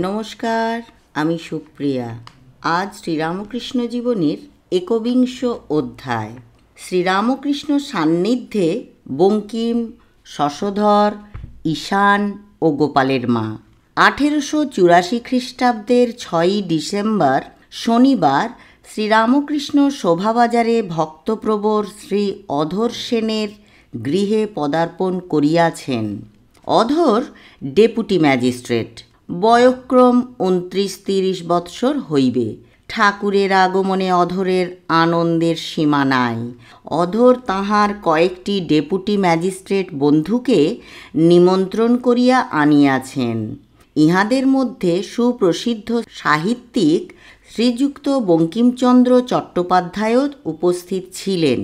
নমস্কার, আমি সুপ্রিয়া। আজ শ্রীরামকৃষ্ণ জীবনীর একবিংশ অধ্যায়। শ্রীরামকৃষ্ণ সান্নিধ্যে বঙ্কিম, শশধর, ঈশান ও গোপালের মা। 1884 খ্রিস্টাব্দের 6ই ডিসেম্বর শনিবার শ্রীরামকৃষ্ণ শোভাবাজারে ভক্তপ্রবর শ্রী অধর সেনের গৃহে পদার্পণ করিয়াছেন। অধর ডেপুটি ম্যাজিস্ট্রেট, বয়ক্রম 29-30 বৎসর হইবে। ঠাকুরের আগমনে অধরের আনন্দের সীমা নাই। অধর তাহার কয়েকটি ডেপুটি ম্যাজিস্ট্রেট বন্ধুকে নিমন্ত্রণ করিয়া আনিয়াছেন। ইহাদের মধ্যে সুপ্রসিদ্ধ সাহিত্যিক শ্রীযুক্ত বঙ্কিমচন্দ্র চট্টোপাধ্যায়ও উপস্থিত ছিলেন।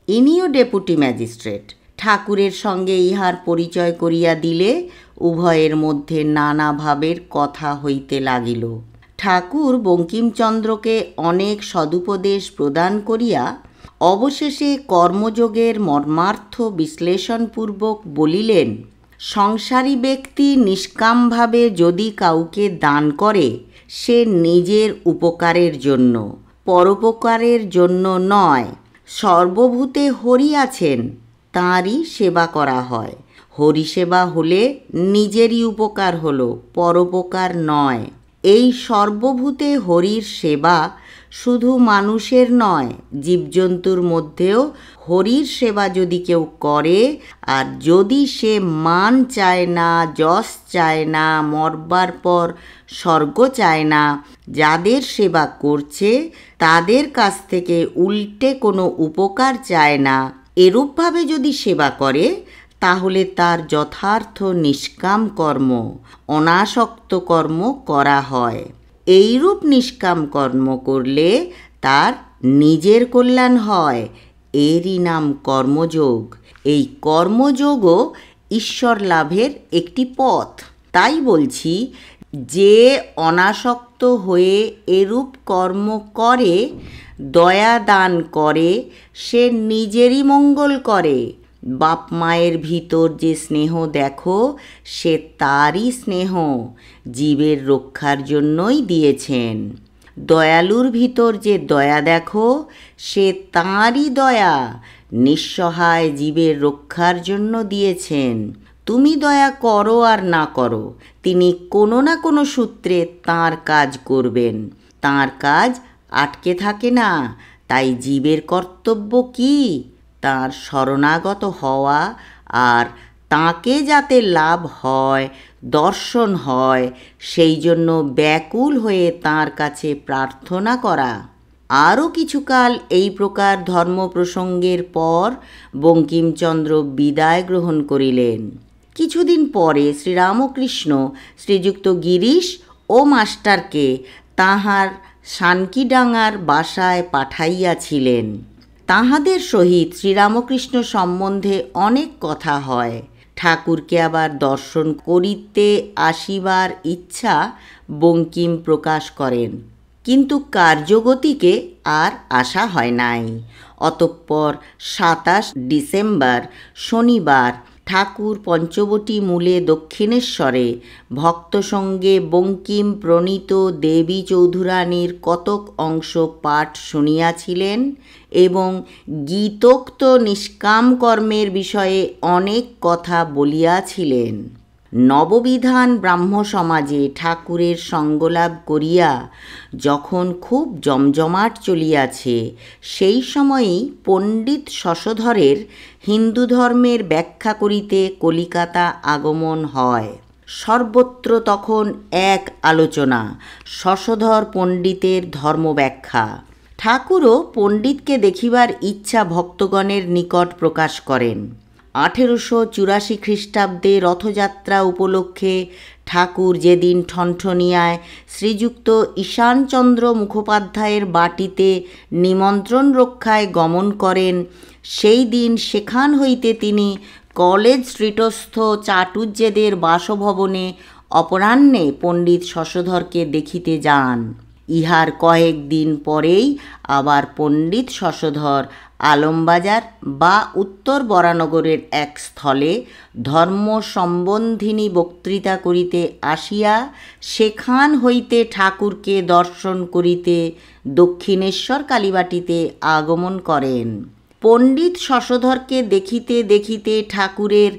ইনিও ডেপুটি ম্যাজিস্ট্রেট। ঠাকুরের সঙ্গে ইহার পরিচয় করিয়া দিলে উভয়ের মধ্যে নানা ভাবের কথা হইতে লাগিল। ঠাকুর বঙ্কিমচন্দ্রকে অনেক সদুপদেশ প্রদান করিয়া অবশেষে কর্মযোগের মর্মার্থ বিশ্লেষণপূর্বক বলিলেন, সংসারী ব্যক্তি নিষ্কামভাবে যদি কাউকে দান করে, সে নিজের উপকারের জন্য, পরোপকারের জন্য নয়। সর্বভূতে হরি আছেন, তাঁরই সেবা করা হয়। হরিসেবা হলে নিজেরই উপকার হলো, পরোপকার নয়। এই সর্বভূতে হরির সেবা শুধু মানুষের নয়, জীবজন্তুর মধ্যেও হরির সেবা যদি কেউ করে, আর যদি সে মান চায় না, যশ চায় না, মরবার পর স্বর্গ চায় না, যাদের সেবা করছে তাদের কাছ থেকে উল্টে কোনো উপকার চায় না, এরূপভাবে যদি সেবা করে, তাহলে তার যথার্থ নিষ্কাম কর্ম, অনাসক্ত কর্ম করা হয়। এইরূপ নিষ্কাম কর্ম করলে তার নিজের কল্যাণ হয়। এরই নাম কর্মযোগ। এই কর্মযোগও ঈশ্বর লাভের একটি পথ। তাই বলছি, যে অনাসক্ত হয়ে এরূপ কর্ম করে, দয়া দান করে, সে নিজেরই মঙ্গল করে। বাপ মায়ের ভিতর যে স্নেহ দেখো, সে তারই স্নেহ, জীবের রক্ষার জন্যই দিয়েছেন। দয়ালুর ভিতর যে দয়া দেখো, সে তাঁরই দয়া, নিঃসহায় জীবের রক্ষার জন্য দিয়েছেন। তুমি দয়া করো আর না করো, তিনি কোনো না কোনো সূত্রে তাঁর কাজ করবেন। তাঁর কাজ আটকে থাকে না। তাই জীবের কর্তব্য কি? তাঁর শরণাগত হওয়া, আর তাঁকে যাতে লাভ হয়, দর্শন হয়, সেই জন্য ব্যাকুল হয়ে তাঁর কাছে প্রার্থনা করা। আরও কিছুকাল এই প্রকার ধর্ম প্রসঙ্গের পর বঙ্কিমচন্দ্র বিদায় গ্রহণ করিলেন। কিছুদিন পরে শ্রীরামকৃষ্ণ শ্রীযুক্ত গিরিশ ও মাস্টারকে তাহার শানকিডাঙ্গার বাসায় পাঠাইয়াছিলেন। তাহাদের সহিত শ্রীরামকৃষ্ণ সম্বন্ধে অনেক কথা হয়। ঠাকুরকে আবার দর্শন করিতে আসিবার ইচ্ছা বঙ্কিম প্রকাশ করেন, কিন্তু কার্যগতিকে আর আসা হয় নাই। অতঃপর 27 ডিসেম্বর শনিবার ঠাকুর পঞ্চবটী মূলে দক্ষিণেশ্বরে ভক্ত সঙ্গে বঙ্কিম প্রণীত দেবী চৌধুরানীর কতক অংশ পাঠ শুনিয়াছিলেন এবং গীতোক্ত নিষ্কাম কর্মের বিষয়ে অনেক কথা বলিয়াছিলেন। নববিধান ব্রাহ্ম সমাজে ঠাকুরের সঙ্গলাভ করিয়া যখন খুব জমজমাট চলিয়াছে, সেই সময়েই পণ্ডিত শশধরের হিন্দু ধর্মের ব্যাখ্যা করিতে কলিকাতা আগমন হয়। সর্বত্র তখন এক আলোচনা, শশধর পণ্ডিতের ধর্মব্যাখ্যা। ঠাকুরও পণ্ডিতকে দেখিবার ইচ্ছা ভক্তগণের নিকট প্রকাশ করেন। 1884 খ্রিস্টাব্দে রথযাত্রা উপলক্ষে ঠাকুর যেদিন ঠনঠনিয়ায় শ্রীযুক্ত ঈশানচন্দ্র মুখোপাধ্যায়ের বাটিতে নিমন্ত্রণ রক্ষায় গমন করেন, সেই দিন সেখান হইতে তিনি কলেজ স্ট্রিটস্থ চাটুজ্যেদের বাসভবনে অপরাহ্নে পণ্ডিত শশধরকে দেখিতে যান। ইহার কয়েকদিন পরেই আবার পণ্ডিত শশধর আলমবাজার বা উত্তর বরানগরের এক স্থলে ধর্ম সম্বন্ধিনী বক্তৃতা করিতে আসিয়া সেখান হইতে ঠাকুরকে দর্শন করিতে দক্ষিণেশ্বর কালীবাটিতে আগমন করেন। পণ্ডিত শশধরকে দেখিতে দেখিতে ঠাকুরের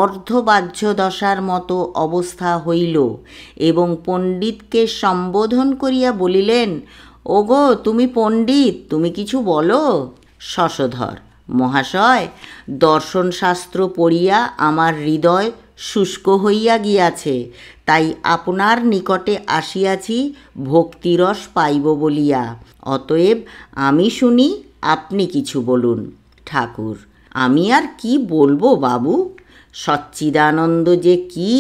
অর্ধবাহ্য দশার মতো অবস্থা হইল এবং পণ্ডিতকে সম্বোধন করিয়া বলিলেন, ওগো তুমি পণ্ডিত, তুমি কিছু বলো। শশধর, মহাশয়, দর্শনশাস্ত্র পড়িয়া আমার হৃদয় শুষ্ক হইয়া গিয়াছে, তাই আপনার নিকটে আসিয়াছি ভক্তিরস পাইব বলিয়া। অতএব আমি শুনি, আপনি কিছু বলুন। ঠাকুর, আমি আর কি বলবো বাবু? সচ্চিদানন্দ যে কি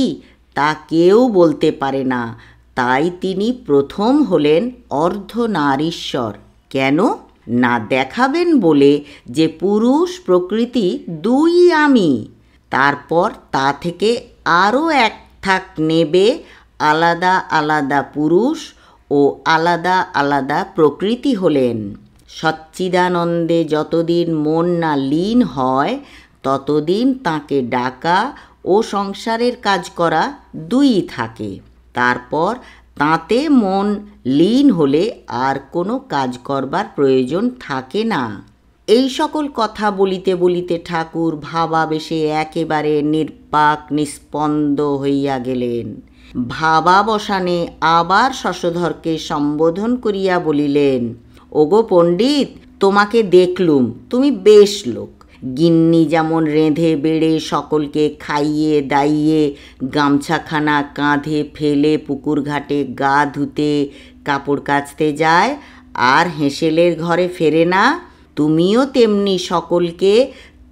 তা কেউ বলতে পারে না, তাই তিনি প্রথম হলেন অর্ধনারীশ্বর। কেন না, দেখাবেন বলে যে পুরুষ প্রকৃতি দুই আমি, তারপর তা থেকে আরও এক থাক নেবে আলাদা আলাদা পুরুষ ও আলাদা আলাদা প্রকৃতি হলেন। সচ্চিদানন্দে যতদিন মন না লীন হয় ততদিন তাকে ডাকা ও সংসারের কাজ করা দুই থাকে। তারপর তাতে মন লীন হলে আর কোনো কাজ করবার প্রয়োজন থাকে না। এই সকল কথা বলিতে বলিতে ঠাকুর ভাবাবেশে একেবারে নির্বাক নিস্পন্দ হইয়া গেলেন। ভাবাবসানে আবার শশধরকে সম্বোধন করিয়া বলিলেন, ওগো পণ্ডিত, তোমাকে দেখলুম, তুমি বেশ লোক। গিন্নি যেমন রেঁধে বেড়ে সকলকে খাইয়ে দাইয়ে গামছাখানা কাঁধে ফেলে পুকুর ঘাটে গা ধুতে কাপড় কাচতে যায় আর হেঁসেলের ঘরে ফেরে না, তুমিও তেমনি সকলকে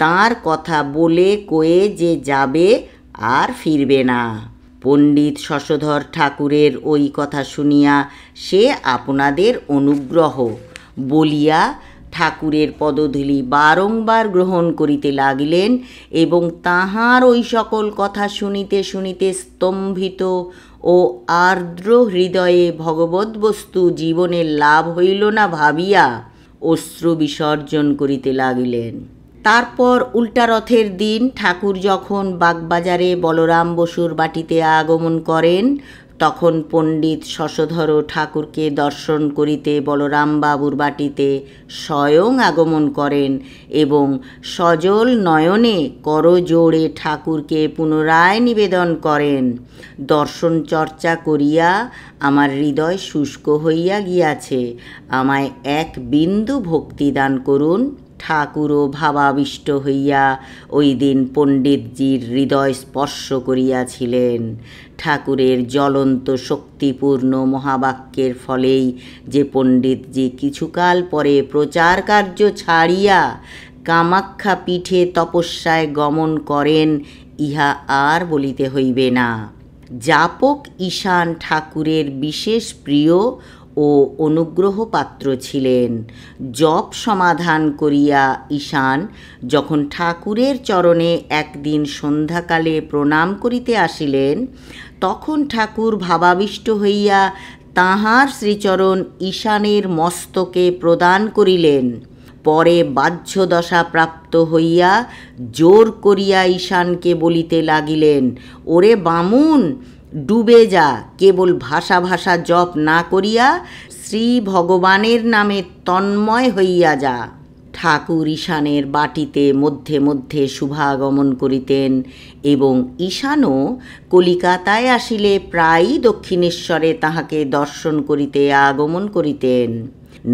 তার কথা বলে কয়ে যে যাবে আর ফিরবে না। পণ্ডিত শশধর ঠাকুরের ওই কথা শুনিয়া সে আপনাদের অনুগ্রহ বলিয়া ঠাকুরের পদধূলি বারংবার গ্রহণ করিতে লাগিলেন এবং তাহার ওই সকল কথা শুনিতে শুনিতে স্তম্ভিত ও আর্দ্র হৃদয়ে ভগবদ্বস্তু জীবনের লাভ হইল না ভাবিয়া অশ্রু বিসর্জন করিতে লাগিলেন। তারপর উল্টা রথের দিন ঠাকুর যখন বাগবাজারে বলরাম বসুর বাটিতে আগমন করেন, তখন পণ্ডিত শশধরও ঠাকুরকে দর্শন করিতে বলরামবাবুর বাটিতে স্বয়ং আগমন করেন এবং সজল নয়নে করজোড়ে ঠাকুরকে পুনরায় নিবেদন করেন, দর্শন চর্চা করিয়া আমার হৃদয় শুষ্ক হইয়া গিয়াছে, আমায় এক বিন্দু ভক্তি দান করুন। ঠাকুরও ভাবাবিষ্ট হইয়া ওই দিন পণ্ডিতজির হৃদয় স্পর্শ করিয়াছিলেন। ঠাকুরের জ্বলন্ত শক্তিপূর্ণ মহাবাক্যের ফলেই যে পণ্ডিতজি কিছুকাল পরে প্রচার কার্য ছাড়িয়া কামাখ্যা পীঠে তপস্যায় গমন করেন, ইহা আর বলিতে হইবে না। যাপক ঈশান ঠাকুরের বিশেষ প্রিয় ও অনুগ্রহপাত্র ছিলেন। জপ সমাধান করিয়া ঈশান যখন ঠাকুরের চরণে একদিন সন্ধ্যাকালে প্রণাম করিতে আসিলেন, তখন ঠাকুর ভাবাবিষ্ট হইয়া তাঁহার শ্রীচরণ ঈশানের মস্তকে প্রদান করিলেন। পরে বাহ্যদশা প্রাপ্ত হইয়া জোর করিয়া ঈশানকে বলিতে লাগিলেন, ওরে বামুন, ডুবে যা, কেবল ভাষা ভাষা জপ না করিয়া শ্রী ভগবানের নামে তন্ময় হইয়া যা। ঠাকুর ঈশানের বাটিতে মধ্যে মধ্যে শুভাগমন করিতেন এবং ঈশানও কলিকাতায় আসিলে প্রায়ই দক্ষিণেশ্বরে তাহাকে দর্শন করিতে আগমন করিতেন,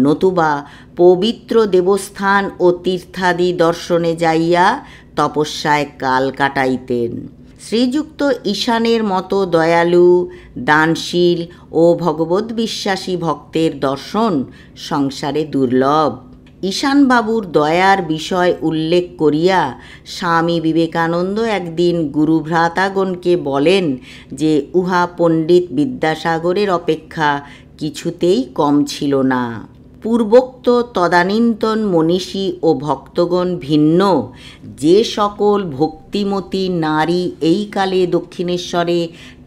নতুবা পবিত্র দেবস্থান ও তীর্থাদি দর্শনে যাইয়া তপস্যায় কাল কাটাইতেন। শ্রীযুক্ত ঈশানের মতো দয়ালু, দানশীল ও ভগবদ্বিশ্বাসী ভক্তের দর্শন সংসারে দুর্লভ। ঈশানবাবুর দয়ার বিষয় উল্লেখ করিয়া স্বামী বিবেকানন্দ একদিন গুরুভ্রাতাগণকে বলেন যে উহা পণ্ডিত বিদ্যাসাগরের অপেক্ষা কিছুতেই কম ছিল না। পূর্বোক্ত তদানীন্তন মনীষী ও ভক্তগণ ভিন্ন যে সকল ভক্তিমতী নারী এই কালে দক্ষিণেশ্বরে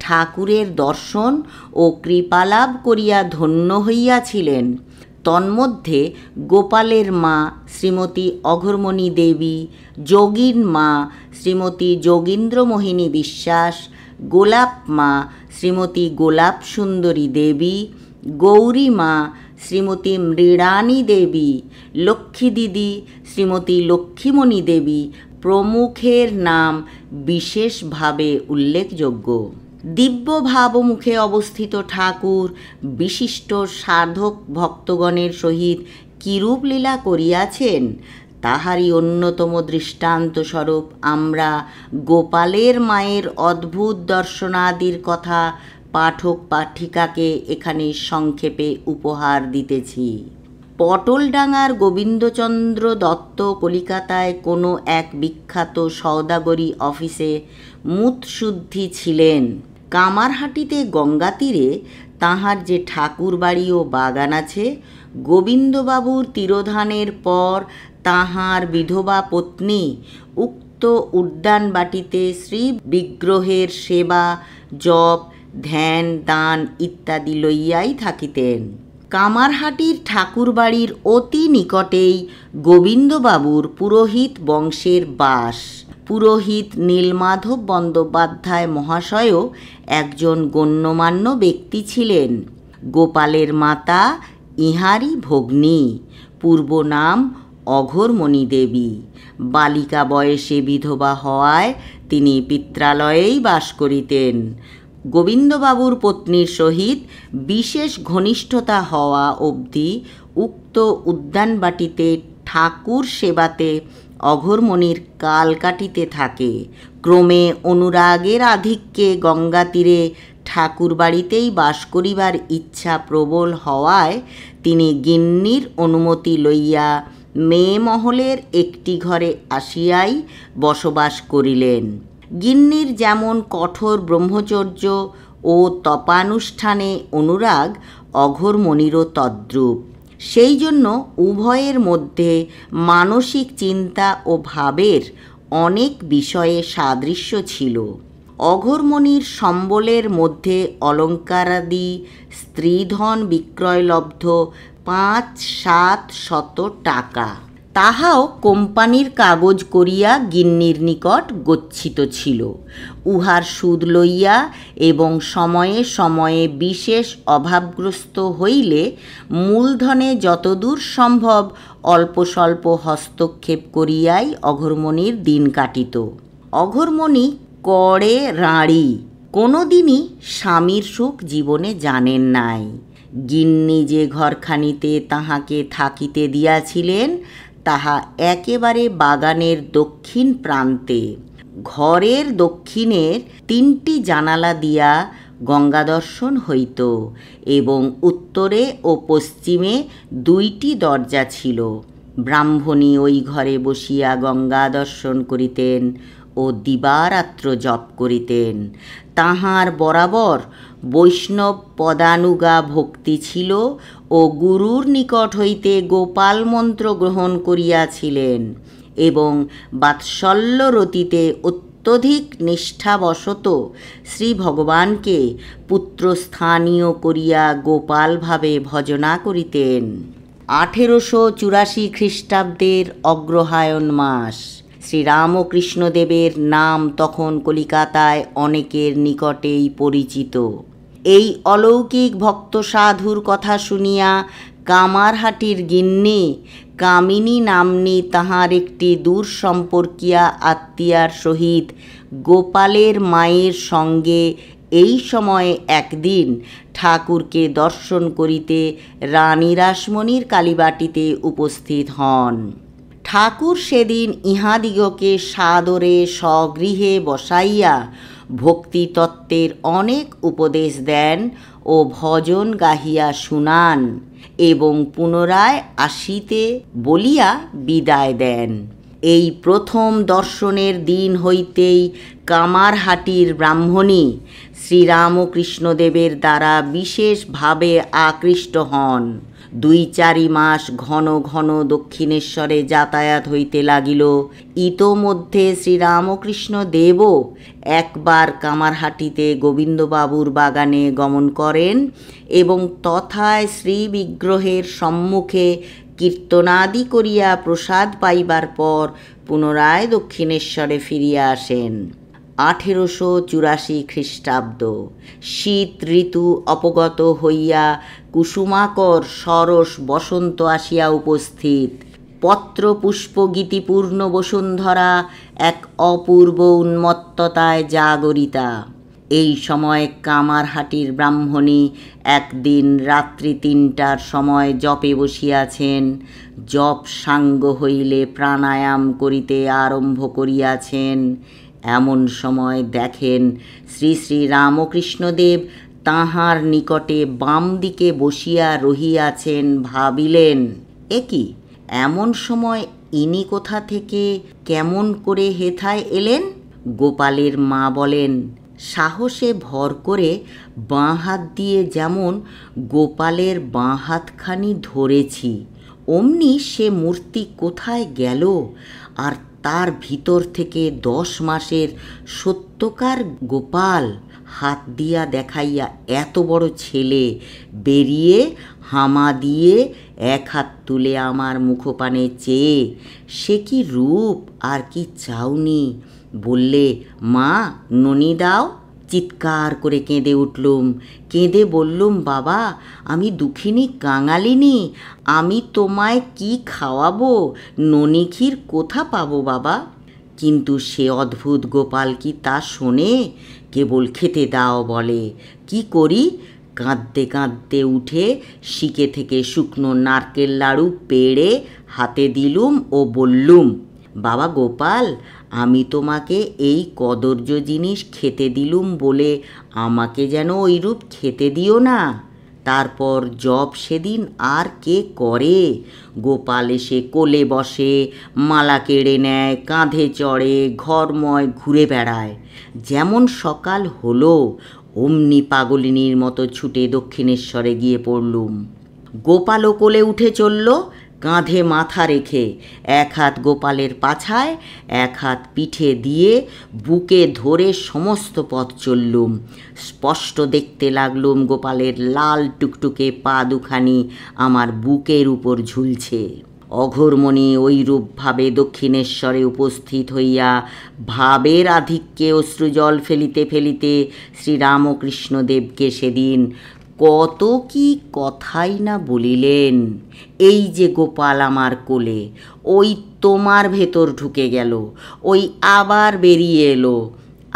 ঠাকুরের দর্শন ও কৃপালাভ করিয়া ধন্য হইয়াছিলেন, তন্মধ্যে গোপালের মা শ্রীমতী অঘোরমণি দেবী, যোগীর মা শ্রীমতী যোগীন্দ্রমোহিনী বিশ্বাস, গোলাপ মা শ্রীমতী গোলাপ সুন্দরী দেবী, গৌরী মা শ্রীমতী মৃণালী দেবী, লক্ষ্মী দিদি শ্রীমতী লক্ষ্মীমণি দেবী প্রমুখের নাম বিশেষভাবে উল্লেখযোগ্য। দিব্য ভাবমুখে অবস্থিত ঠাকুর বিশিষ্ট সাধক ভক্তগণের সহিত কিরূপ লীলা করিয়াছেন, তাহারই অন্যতম দৃষ্টান্তস্বরূপ আমরা গোপালের মায়ের অদ্ভুত দর্শনাদির কথা পাঠক পাঠিকাকে এখানে সংক্ষেপে উপহার দিতেছি। পটলডাঙ্গার গোবিন্দচন্দ্র দত্ত কলিকাতায় কোনো এক বিখ্যাত সওদাগরি অফিসে মুৎশুদ্ধি ছিলেন। কামারহাটিতে গঙ্গা তীরে তাঁহার যে ঠাকুর বাড়ি ও বাগান আছে, গোবিন্দবাবুর তিরোধানের পর তাঁহার বিধবা পত্নী উক্ত উদ্যানবাটিতে শ্রী বিগ্রহের সেবা, জপ, ধ্যান, দান ইত্যাদি লইয়াই থাকিতেন। কামারহাটির ঠাকুরবাড়ির অতি নিকটেই গোবিন্দবাবুর পুরোহিত বংশের বাস। পুরোহিত নীলমাধব বন্দ্যোপাধ্যায় মহাশয়ও একজন গণ্যমান্য ব্যক্তি ছিলেন। গোপালের মাতা ইহারই ভগ্নী, পূর্ব নাম অঘোরমণি দেবী। বালিকা বয়সে বিধবা হওয়ায় তিনি পিত্রালয়েই বাস করিতেন। গোবিন্দবাবুর পত্নীর সহিত বিশেষ ঘনিষ্ঠতা হওয়া অবধি উক্ত উদ্যানবাটিতে ঠাকুর সেবাতে অঘোরমণির কাল কাটিতে থাকে। ক্রমে অনুরাগের আধিক্যে গঙ্গা তীরে ঠাকুর বাড়িতেই বাস করিবার ইচ্ছা প্রবল হওয়ায় তিনি গিন্নির অনুমতি লইয়া মেয়ে মহলের একটি ঘরে আসিয়াই বসবাস করিলেন। গিন্নির যেমন কঠোর ব্রহ্মচর্য ও তপানুষ্ঠানে অনুরাগ, অঘোরমণিরও তদ্রূপ। সেই জন্য উভয়ের মধ্যে মানসিক চিন্তা ও ভাবের অনেক বিষয়ে সাদৃশ্য ছিল। অঘোরমণির সম্বলের মধ্যে অলঙ্কারাদি স্ত্রীধন বিক্রয়লব্ধ ৫-৭ টাকা, তাহাও কোম্পানির কাগজ করিয়া গিন্নির নিকট গচ্ছিত ছিল। উহার সুদ লইয়া এবং সময়ে সময়ে বিশেষ অভাবগ্রস্ত হইলে মূলধনে যতদূর সম্ভব অল্প স্বল্প হস্তক্ষেপ করিয়াই অঘোরমণির দিন কাটিত। অঘোরমণি করে রাঁড়ি, কোনো দিনই স্বামীর সুখ জীবনে জানেন নাই। গিন্নি যে ঘরখানিতে তাহাকে থাকিতে দিয়াছিলেন তাহা একেবারে বাগানের দক্ষিণ প্রান্তে। ঘরের দক্ষিণের 3টি জানালা দিয়া গঙ্গা দর্শন হইত এবং উত্তরে ও পশ্চিমে 2টি দরজা ছিল। ব্রাহ্মণী ওই ঘরে বসিয়া গঙ্গা দর্শন করিতেন ও দিবারাত্র জপ করিতেন। তাহার বরাবর বৈষ্ণব পদানুগা ভক্তি ছিল ও গুরুর নিকট হইতে গোপাল মন্ত্র গ্রহণ করিয়াছিলেন এবং বাৎসল্যরতিতে অত্যধিক নিষ্ঠাবশত শ্রী ভগবানকে পুত্রস্থানীয় করিয়া গোপালভাবে ভজনা করিতেন। 1884 খ্রিস্টাব্দের অগ্রহায়ণ মাস। শ্রীরামকৃষ্ণদেবের নাম তখন কলিকাতায় অনেকের নিকটেই পরিচিত। এই অলৌকিক ভক্ত সাধুর কথা শুনিয়া কামারহাটির গিন্নি কামিনী নাম্নী তাহার একটি দূর সম্পর্কীয়া আত্মীয়ার সহিত গোপালের মায়ের সঙ্গে এই সময়ে একদিন ঠাকুরকে দর্শন করিতে রানী রাসমণির কালীবাটিতে উপস্থিত হন। ঠাকুর সেদিন ইহাদিগকে সাদরে স্বগৃহে বসাইয়া ভক্তিতত্ত্বের অনেক উপদেশ দেন ও ভজন গাহিয়া শুনান এবং পুনরায় আসিতে বলিয়া বিদায় দেন। এই প্রথম দর্শনের দিন হইতেই কামারহাটির ব্রাহ্মণী শ্রীরামকৃষ্ণদেবের দ্বারা বিশেষভাবে আকৃষ্ট হন। 2-4 মাস ঘন ঘন দক্ষিণেশ্বরে যাতায়াত হইতে লাগিল। ইতোমধ্যে শ্রীরামকৃষ্ণ দেবও একবার কামারহাটিতে গোবিন্দবাবুর বাগানে গমন করেন এবং তথায় শ্রীবিগ্রহের সম্মুখে কীর্তনাদি করিয়া প্রসাদ পাইবার পর পুনরায় দক্ষিণেশ্বরে ফিরিয়া আসেন। 1884 খ্রিস্টাব্দ। শীত ঋতু অপগত হইয়া কুসুমাকর সরস বসন্ত আসিয়া উপস্থিত। পত্র পুষ্প গীতিপূর্ণ বসুন্ধরা এক অপূর্ব উন্মত্ততায় জাগরিতা। এই সময় কামারহাটির ব্রাহ্মণী একদিন রাত্রি 3টার সময় জপে বসিয়াছেন। জপ সাঙ্গ হইলে প্রাণায়াম করিতে আরম্ভ করিয়াছেন। এমন সময় দেখেন শ্রী শ্রী রামকৃষ্ণদেব তাঁহার নিকটে বাম দিকে বসিয়া রহিয়াছেন। ভাবিলেন, এ কি, এমন সময় ইনি কোথা থেকে কেমন করে হেথায় এলেন? গোপালের মা বলেন, সাহসে ভর করে বাঁ হাত দিয়ে যেমন গোপালের বাঁ হাতখানি ধরেছি, অমনি সে মূর্তি কোথায় গেল, আর তার ভিতর থেকে 10 মাসের সত্যকার গোপাল হাত দিয়া দেখাইয়া এত বড় ছেলে বেরিয়ে হামা দিয়ে এক হাত তুলে আমার মুখপানে চেয়ে, সে কি রূপ আর কি চাউনি! বললে, মা ননি দাও। চিৎকার করে কেঁদে উঠলুম। কেঁদে বললুম, বাবা আমি দুঃখিনী কাঙালিনী, আমি তোমায় কি খাওয়াবো? ননি ক্ষীর কোথা পাবো বাবা? কিন্তু সে অদ্ভুত গোপাল কি তা শোনে? কেবল খেতে দাও বলে। কি করি? কাঁদতে কাঁদতে উঠে শিকে থেকে শুকনো নারকেল লাড়ু পেড়ে হাতে দিলুম ও বললুম, বাবা গোপাল, আমি তোমাকে এই কদর্য জিনিস খেতে দিলুম বলে আমাকে যেন ওইরূপ খেতে দিও না। তারপর জপ সেদিন আর কে করে? গোপাল এসে কোলে বসে, মালা কেড়ে নেয়, কাঁধে চড়ে, ঘরময় ঘুরে বেড়ায়। যেমন সকাল হলো অমনি পাগলিনীর মতো ছুটে দক্ষিণেশ্বরে গিয়ে পড়লুম। গোপালও কোলে উঠে চলল, কাঁধে মাথা রেখে, এক হাত গোপালের পাছায়, এক হাত পিঠে দিয়ে বুকে ধরে সমস্ত পথ চললুম। স্পষ্ট দেখতে লাগলুম গোপালের লাল টুকটুকে পা দুখানি আমার বুকের উপর ঝুলছে। অঘোরমণি ওইরূপভাবে দক্ষিণেশ্বরে উপস্থিত হইয়া ভাবের আধিক্যে অশ্রুজল ফেলিতে ফেলিতে শ্রীরামকৃষ্ণদেবকে সেদিন কত কি কথাই না বলিলেন। এই যে গোপাল আমার কোলে, ওই তোমার ভেতর ঢুকে গেল, ওই আবার বেরিয়ে এলো,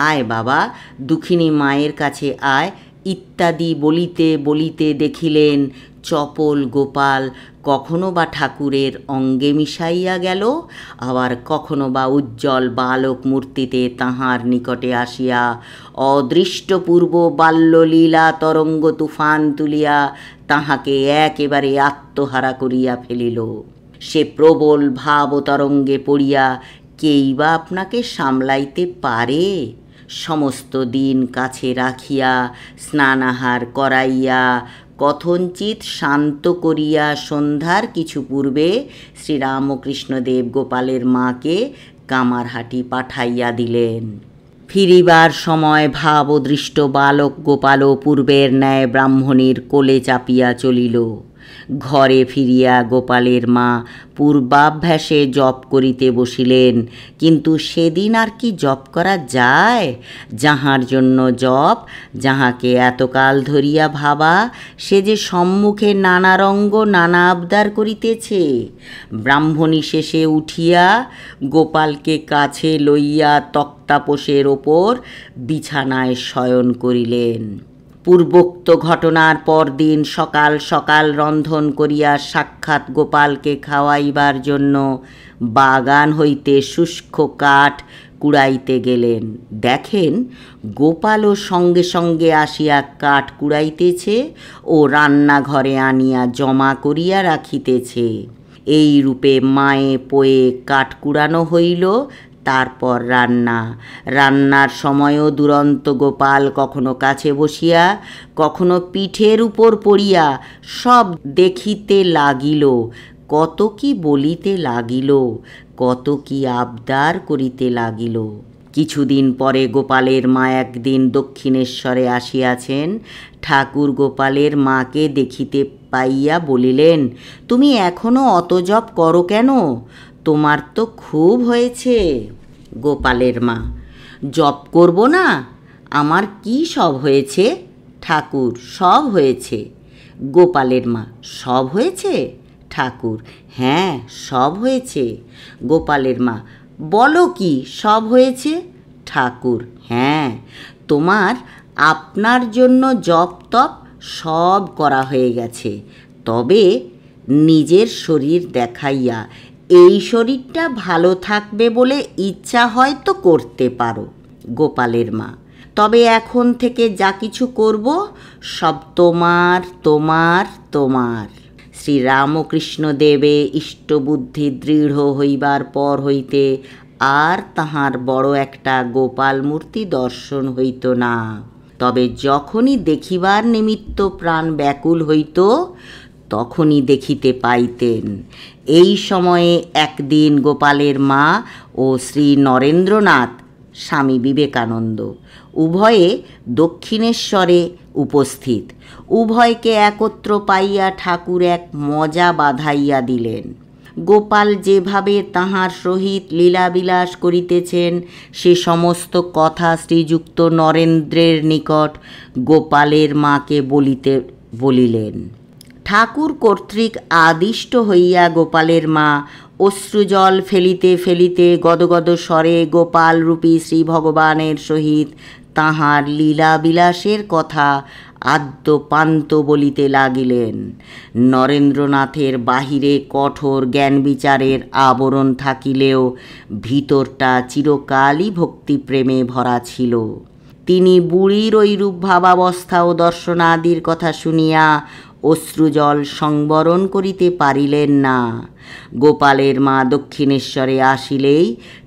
আয় বাবা দুঃখিনী মায়ের কাছে আয়, ইত্যাদি বলিতে বলিতে দেখিলেন চপল গোপাল কখনো বা ঠাকুরের অঙ্গে মিশাইয়া গেল, আবার কখনো বা উজ্জ্বল বালক মূর্তিতে তাহার নিকটে আসিয়া অদৃষ্টপূর্ব বাল্যলীলা তরঙ্গ তুফান তুলিয়া তাহাকে একেবারে আত্মহারা করিয়া ফেলিল। সে প্রবল ভাব তরঙ্গে পড়িয়া কেই বা আপনাকে সামলাইতে পারে? সমস্ত দিন কাছে রাখিয়া স্নানাহার করাইয়া কথঞ্চিত শান্ত করিয়া সন্ধ্যার কিছু পূর্বে শ্রীরামকৃষ্ণদেব গোপালের মাকে কামারহাটি পাঠাইয়া দিলেন। ফিরিবার সময় ভাবদৃষ্ট বালক গোপালও পূর্বের ন্যায় ব্রাহ্মণীর কোলে চাপিয়া চলিল। ঘরে ফিরিয়া গোপালের মা পূর্বাভ্যাসে জপ করিতে বসিলেন, কিন্তু সেদিন আর কি জপ করা যায়? যাহার জন্য জপ, যাহাকে এতকাল ধরিয়া ভাবা, সে যে সম্মুখে নানা রঙ্গ নানা আবদার করিতেছে। ব্রাহ্মণী শেষে উঠিয়া গোপালকে কাছে লইয়া তক্তাপোষের ওপর বিছানায় শয়ন করিলেন। পূর্বোক্ত ঘটনার পরদিন সকাল সকাল রন্ধন করিয়া সাক্ষাৎ গোপালকে খাওয়াইবার জন্য বাগান হইতে শুষ্ক কাঠ কুড়াইতে গেলেন। দেখেন গোপালও সঙ্গে সঙ্গে আসিয়া কাঠ কুড়াইতেছে ও রান্নাঘরে আনিয়া জমা করিয়া রাখিতেছে। এই রূপে মায়ে পোয়ে কাঠ কুড়ানো হইল। তারপর রান্নার সময়ও দুরন্ত গোপাল কখনো কাছে বসিয়া, কখনো পিঠের উপর পড়িয়া সব দেখিতে লাগিল, কত কি বলিতে লাগিল, কত কি আবদার করিতে লাগিল। কিছুদিন পরে গোপালের মা একদিন দক্ষিণেশ্বরে আসিয়াছেন। ঠাকুর গোপালের মাকে দেখিতে পাইয়া বলিলেন, তুমি এখনো অত জপ করো কেন? তোমার তো খুব হয়েছে। গোপালের মা, জপ করব না? আমার কি সব হয়েছে? ঠাকুর, সব হয়েছে। গোপালের মা, সব হয়েছে? ঠাকুর, হ্যাঁ, সব হয়েছে। গোপালের মা, বলো কি সব হয়েছে? ঠাকুর, হ্যাঁ, তোমার আপনার জন্য জপ তপ সব করা হয়ে গেছে, তবে নিজের শরীর দেখাইয়া এই শরীরটা ভালো থাকবে বলে ইচ্ছা হয়তো করতে পারো। গোপালের মা, তবে এখন থেকে যা কিছু করব সব তোমার তোমার তোমার। শ্রীরামকৃষ্ণ দেবে ইষ্টবুদ্ধি দৃঢ় হইবার পর হইতে আর তাহার বড় একটা গোপাল মূর্তি দর্শন হইত না। তবে যখনই দেখিবার নিমিত্ত প্রাণ ব্যাকুল হইত, তখনই দেখিতে পাইতেন। এই সময়ে একদিন গোপালের মা ও শ্রী নরেন্দ্রনাথ, স্বামী বিবেকানন্দ উভয়ে দক্ষিণেশ্বরে উপস্থিত। উভয়কে একত্র পাইয়া ঠাকুর এক মজা বাঁধাইয়া দিলেন। গোপাল যেভাবে তাহার সহিত লীলাবিলাস করিতেছেন, সে সমস্ত কথা শ্রীযুক্ত নরেন্দ্রের নিকট গোপালের মাকে বলিলেন। ঠাকুর কর্তৃক আদিষ্ট হইয়া গোপালের মা অশ্রুজল ফেলিতে ফেলিতে গদগদ স্বরে গোপালরূপী শ্রী ভগবানের সহিত তাহার লীলাবিলাসের কথা আদ্যপান্ত বলিতে লাগিলেন। নরেন্দ্রনাথের বাহিরে কঠোর জ্ঞান বিচারের আবরণ থাকিলেও ভিতরটা চিরকালই ভক্তিপ্রেমে ভরা ছিল। তিনি বুড়ির ঐরূপ ভাবাবস্থা ও দর্শনাদির কথা শুনিয়া অশ্রুজল সংবরণ করিতে পারিলেন না। গোপালের মা দক্ষিণেশ্বরে আসিলেই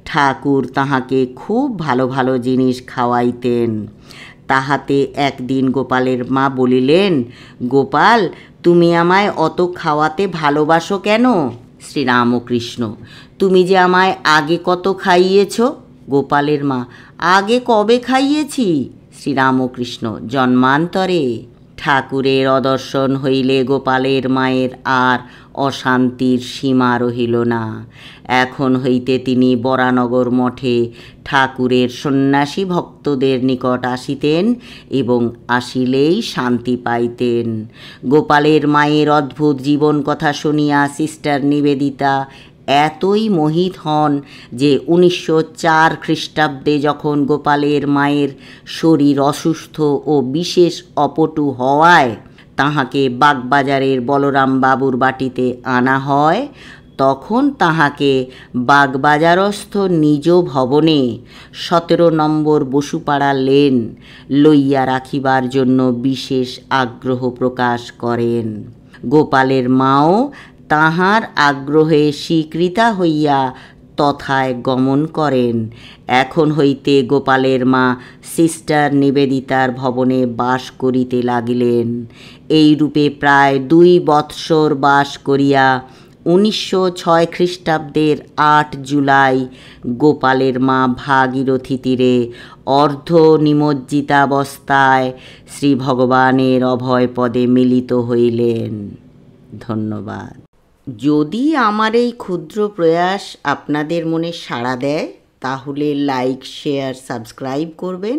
ঠাকুর তাহাকে খুব ভালো ভালো জিনিস খাওয়াইতেন। তাহাতে একদিন গোপালের মা বলিলেন, গোপাল, তুমি আমায় অত খাওয়াতে ভালোবাসো কেন? শ্রীরামকৃষ্ণ, তুমি যে আমায় আগে কত খাইয়েছ। গোপালের মা, আগে কবে খাইয়েছি? শ্রীরামকৃষ্ণ, জন্মান্তরে। ঠাকুরের অদর্শন হইলে গোপালের মায়ের আর অশান্তির সীমা রহিল না। এখন হইতে তিনি বরানগর মঠে ঠাকুরের সন্ন্যাসী ভক্তদের নিকট আসিতেন এবং আসিলেই শান্তি পাইতেন। গোপালের মায়ের অদ্ভুত জীবন কথা শুনিয়া সিস্টার নিবেদিতা এতই মোহিত হন যে 1904 খ্রিস্টাব্দে যখন গোপালের মায়ের শরীর অসুস্থ ও বিশেষ অপটু হওয়ায় তাহাকে বাগবাজারের বলরাম বাবুর বাটিতে আনা হয়, তখন তাহাকে বাগবাজারস্থ নিজ ভবনে 17 নম্বর বসুপাড়া লেন লইয়া রাখিবার জন্য বিশেষ আগ্রহ প্রকাশ করেন। গোপালের মাও তাহার আগ্রহে স্বীকৃতা হইয়া তথায় গমন করেন। এখন হইতে গোপালের মা সিস্টার নিবেদিতার ভবনে বাস করিতে লাগিলেন। এইরূপে প্রায় 2 বৎসর বাস করিয়া 1906 খ্রিস্টাব্দের 8 জুলাই গোপালের মা ভাগীরথী তীরে অর্ধ নিমজ্জিতাবস্থায় শ্রী ভগবানের অভয় পদে মিলিত হইলেন। ধন্যবাদ। যদি আমার এই ক্ষুদ্র প্রয়াস আপনাদের মনে সাড়া দেয়, তাহলে লাইক, শেয়ার, সাবস্ক্রাইব করবেন।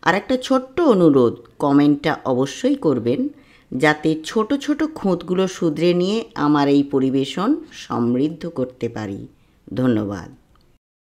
আর একটা ছোট্ট অনুরোধ, কমেন্টটা অবশ্যই করবেন, যাতে ছোট ছোট খুঁতগুলো শুধরে নিয়ে আমার এই পরিবেশন সমৃদ্ধ করতে পারি। ধন্যবাদ।